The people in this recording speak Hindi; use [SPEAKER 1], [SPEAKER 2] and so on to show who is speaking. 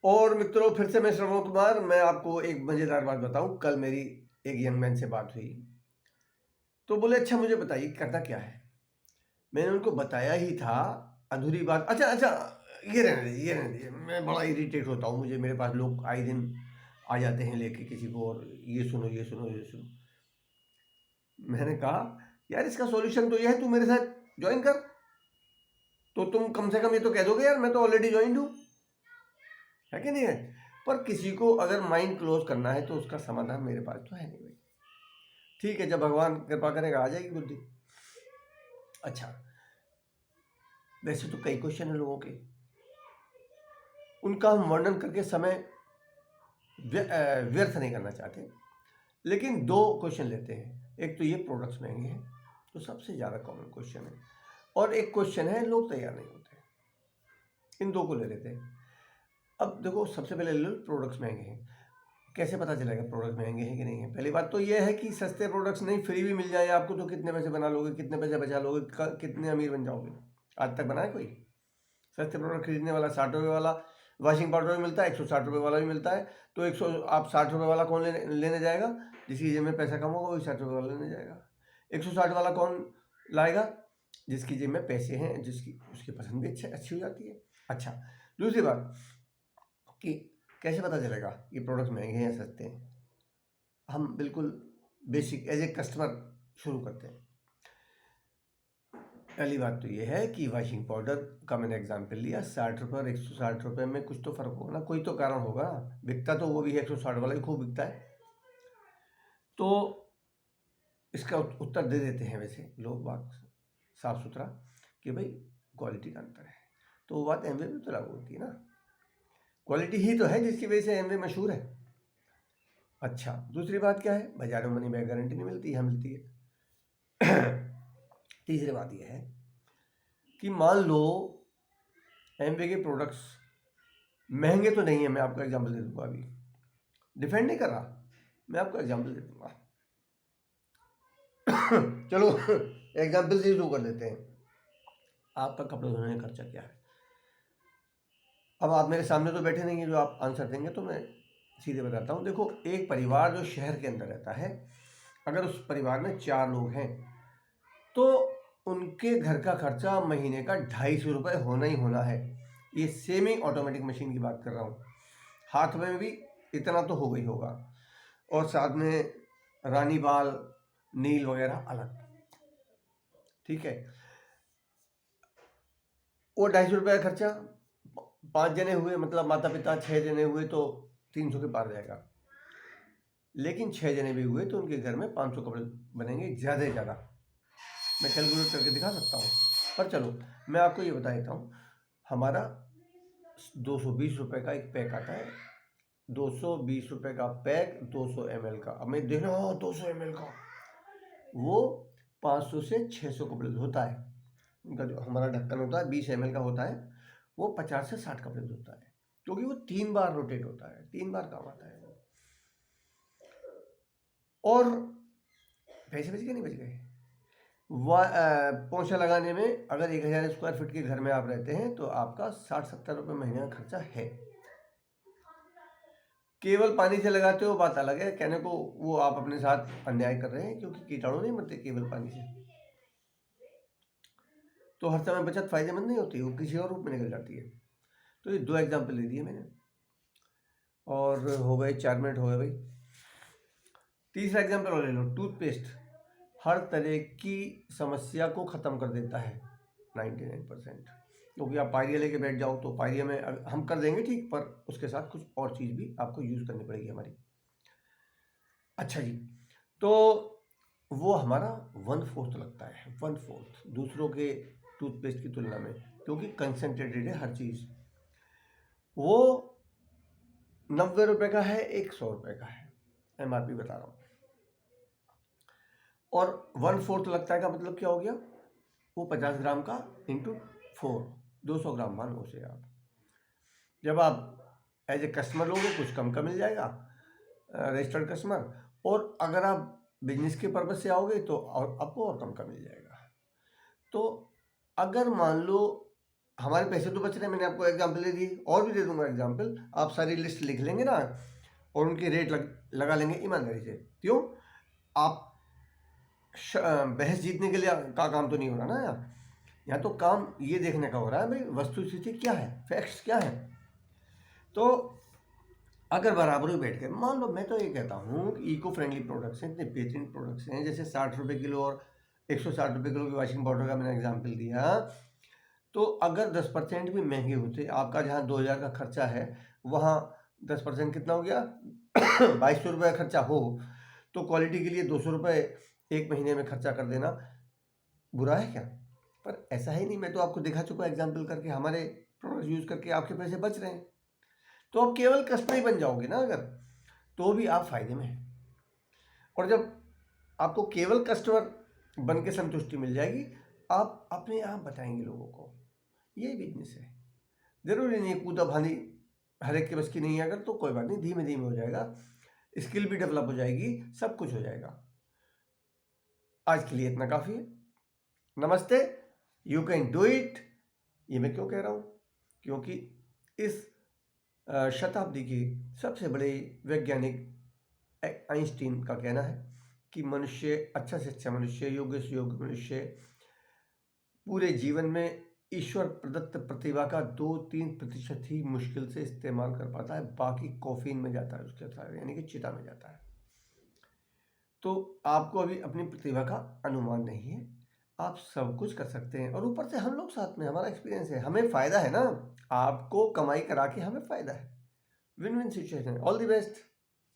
[SPEAKER 1] और मित्रों, फिर से मैं श्रवण कुमार। मैं आपको एक मज़ेदार बात बताऊं। कल मेरी एक यंग मैन से बात हुई, तो बोले अच्छा मुझे बताइए करना क्या है। मैंने उनको बताया ही था अधूरी बात। अच्छा अच्छा, ये रहने दीजिए, ये रहने दीजिए। मैं बड़ा इरिटेट होता हूँ, मुझे मेरे पास लोग आए दिन आ जाते हैं लेके किसी को, और ये सुनो ये सुनो ये सुनो। मैंने कहा यार इसका सॉल्यूशन तो ये है, तू मेरे साथ ज्वाइन कर, तो तुम कम से कम ये तो कह दोगे यार मैं तो ऑलरेडी ज्वाइन हूँ, है कि नहीं है। पर किसी को अगर माइंड क्लोज करना है तो उसका समाधान मेरे पास तो है नहीं भाई। ठीक है, जब भगवान कृपा करेगा आ जाएगी बुद्धि। अच्छा, वैसे तो कई क्वेश्चन है लोगों के, उनका हम वर्णन करके समय व्यर्थ नहीं करना चाहते, लेकिन दो क्वेश्चन लेते हैं। एक तो ये प्रोडक्ट्स महंगे हैं, तो सबसे ज़्यादा कॉमन क्वेश्चन है, और एक क्वेश्चन है लोग तैयार नहीं होते। इन दो को ले लेते हैं। अब देखो, सबसे पहले ले लो प्रोडक्ट्स महंगे हैं। कैसे पता चलेगा प्रोडक्ट महंगे हैं कि नहीं है? पहली बात तो ये है कि सस्ते प्रोडक्ट्स नहीं, फ्री भी मिल जाए आपको तो कितने पैसे बना लोगे, कितने पैसे बचा लोगे, कितने अमीर बन जाओगे? आज तक बनाए कोई? सस्ते प्रोडक्ट खरीदने वाला 60 रुपये वाला वॉशिंग पाउडर भी मिलता है, 160 रुपये वाला भी मिलता है, तो 100 आप 60 रुपये वाला कौन लेने जाएगा? जिसकी जेब में पैसा कम होगा वही 60 रुपये वाला लेने जाएगा। 160 वाला कौन लाएगा? जिसकी जेब में पैसे हैं, जिसकी उसकी पसंद भी अच्छी हो जाती है। अच्छा, दूसरी बात कि कैसे पता चलेगा ये प्रोडक्ट महंगे हैं या सस्ते हैं? हम बिल्कुल बेसिक एज ए कस्टमर शुरू करते हैं। पहली बात तो ये है कि वॉशिंग पाउडर का मैंने एग्जाम्पल लिया, 60 रुपये और 160 रुपये में कुछ तो फर्क होगा ना, कोई तो कारण होगा ना। बिकता तो वो भी 160 वाला ही खूब बिकता है, तो इसका उत्तर दे देते हैं वैसे लोग बात साफ सुथरा कि भाई क्वालिटी का अंतर है। तो वो बात एमवे में तो लागू होती है ना, क्वालिटी ही तो है जिसकी वजह से एमवे मशहूर है। अच्छा, दूसरी बात क्या है? बाजारों में मनी बैक गारंटी नहीं मिलती, यहाँ मिलती है। तीसरी बात यह है कि मान लो एमवे के प्रोडक्ट्स महंगे तो नहीं है। मैं आपको एग्जांपल दे दूंगा, अभी डिफेंड नहीं कर रहा, मैं आपको एग्जांपल दे दूंगा। चलो एग्जांपल से शुरू कर देते हैं। आपका कपड़े धोने का खर्चा क्या है? अब आप मेरे सामने तो बैठे नहीं है जो आप आंसर देंगे, तो मैं सीधे बताता हूँ। देखो, एक परिवार जो शहर के अंदर रहता है, अगर उस परिवार में 4 लोग हैं तो उनके घर का खर्चा महीने का 250 रुपये होना ही होना है। ये सेमी ऑटोमेटिक मशीन की बात कर रहा हूँ, हाथ में भी इतना तो हो गई होगा, और साथ में रानी बाल नील वगैरह अलग। ठीक है, वो 250 रुपये का खर्चा 5 जने हुए, मतलब माता पिता 6 जने हुए तो 300 के पार जाएगा। लेकिन 6 जने भी हुए तो उनके घर में 500 कपड़े बनेंगे ज़्यादा से ज़्यादा। मैं कैलकुलेट करके दिखा सकता हूँ, पर चलो मैं आपको ये बता देता हूँ। हमारा 220 रुपये का एक पैक आता है, 220 रुपये का पैक 200 ml का। अब मैं देख रहा हूँ 200 ml का, वो 500 से 600 कपड़े धोता है। उनका जो हमारा ढक्कन होता है 20 ml का होता है, वो 50 से 60 कपड़े धोता है, क्योंकि वो 3 बार रोटेट होता है, 3 बार काम आता है वो। और पैसे बच गए नहीं बच गए? पोछा लगाने में अगर 1000 स्क्वायर फीट के घर में आप रहते हैं तो आपका 60-70 रुपये महीने का खर्चा है। केवल पानी से लगाते हो बात अलग है, कहने को वो आप अपने साथ अन्याय कर रहे हैं, क्योंकि कीटाणु नहीं मरते केवल पानी से। तो हर समय बचत फायदेमंद नहीं होती, वो किसी और रूप में निकल जाती है। तो ये 2 एग्जाम्पल दे दिए मैंने, और हो गए 4 मिनट हो गए भाई। तीसरा एग्जाम्पल और ले लो, टूथपेस्ट हर तरह की समस्या को ख़त्म कर देता है 99%। क्योंकि आप पायरिया लेके बैठ जाओ तो पायरिया में हम कर देंगे ठीक, पर उसके साथ कुछ और चीज़ भी आपको यूज़ करनी पड़ेगी हमारी। अच्छा जी, तो वो हमारा 1/4 लगता है, 1/4 दूसरों के टूथपेस्ट की तुलना में, क्योंकि कंसनट्रेटेड है हर चीज़। वो 90 रुपये का है, एक 100 रुपये का है, MRP बता रहा हूँ। और 1/4 लगता है का मतलब क्या हो गया? वो 50 ग्राम का इंटू 4, 200 ग्राम मान उसे आप। जब आप एज ए कस्टमर लोगे कुछ कम का मिल जाएगा, रजिस्टर्ड कस्टमर, और अगर आप बिजनेस के पर्पज से आओगे तो और आपको और कम का मिल जाएगा। तो अगर मान लो हमारे पैसे तो बच रहे हैं, मैंने आपको एग्जाम्पल दे दी, और भी दे दूंगा एग्जाम्पल। आप सारी लिस्ट लिख लेंगे ना और उनके रेट लगा लेंगे ईमानदारी से। क्यों? आप बहस जीतने के लिए का काम तो नहीं हो रहा ना यहाँ तो काम ये देखने का हो रहा है भाई वस्तुस्थिति क्या है, फैक्ट्स क्या है। तो अगर बराबर ही बैठ के मान लो, मैं तो ये कहता हूँ कि इको फ्रेंडली प्रोडक्ट्स हैं, इतने बेहतरीन प्रोडक्ट्स हैं, जैसे 60 रुपये किलो और 160 रुपये किलो की वॉशिंग पाउडर का मैंने एग्जाम्पल दिया। तो अगर 10% भी महंगे होते, आपका जहाँ 2000 का खर्चा है वहाँ 10% कितना हो गया 2200 रुपये का खर्चा हो, तो क्वालिटी के लिए 200 रुपये एक महीने में खर्चा कर देना बुरा है क्या? पर ऐसा ही नहीं, मैं तो आपको दिखा चुका एग्जाम्पल करके, हमारे प्रोडक्ट यूज़ करके आपके पैसे बच रहे हैं। तो आप केवल कस्टमर ही बन जाओगे ना अगर, तो भी आप फायदे में हैं। और जब आपको केवल कस्टमर बन के संतुष्टि मिल जाएगी, आप अपने आप बताएंगे लोगों को ये बिजनेस है। जरूरी नहीं कूदा भानी हर एक के बस की नहीं है, अगर तो कोई बात नहीं, धीमे धीमे हो जाएगा, स्किल भी डेवलप हो जाएगी, सब कुछ हो जाएगा। आज के लिए इतना काफ़ी है। नमस्ते, यू कैन डू इट। ये मैं क्यों कह रहा हूँ? क्योंकि इस शताब्दी के सबसे बड़े वैज्ञानिक आइंस्टीन का कहना है कि मनुष्य अच्छा से अच्छा मनुष्य, योग्य से योग्य मनुष्य पूरे जीवन में ईश्वर प्रदत्त प्रतिभा का 2-3% ही मुश्किल से इस्तेमाल कर पाता है, बाकी कॉफीन में जाता है उसके साथ, यानी कि चिता में जाता है। तो आपको अभी अपनी प्रतिभा का अनुमान नहीं है, आप सब कुछ कर सकते हैं। और ऊपर से हम लोग साथ में, हमारा एक्सपीरियंस है, हमें फ़ायदा है ना, आपको कमाई करा के हमें फ़ायदा है। Win win situation. All the best.